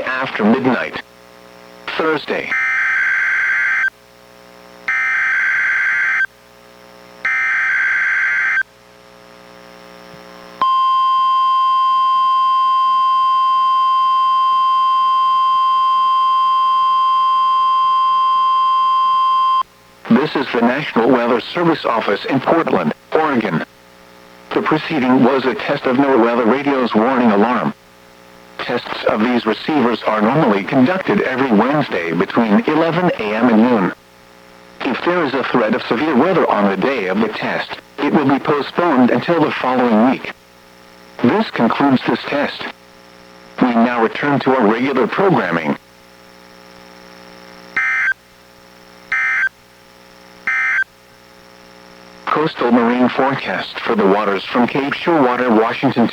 after midnight. Thursday. This is the National Weather Service Office in Portland, Oregon. The preceding was a test of NWR weather radio's warning alarm. Tests of these receivers are normally conducted every Wednesday between 11 a.m. and noon. If there is a threat of severe weather on the day of the test, it will be postponed until the following week. This concludes this test. We now return to our regular programming. Coastal marine forecast for the waters from Cape Shorewater, Washington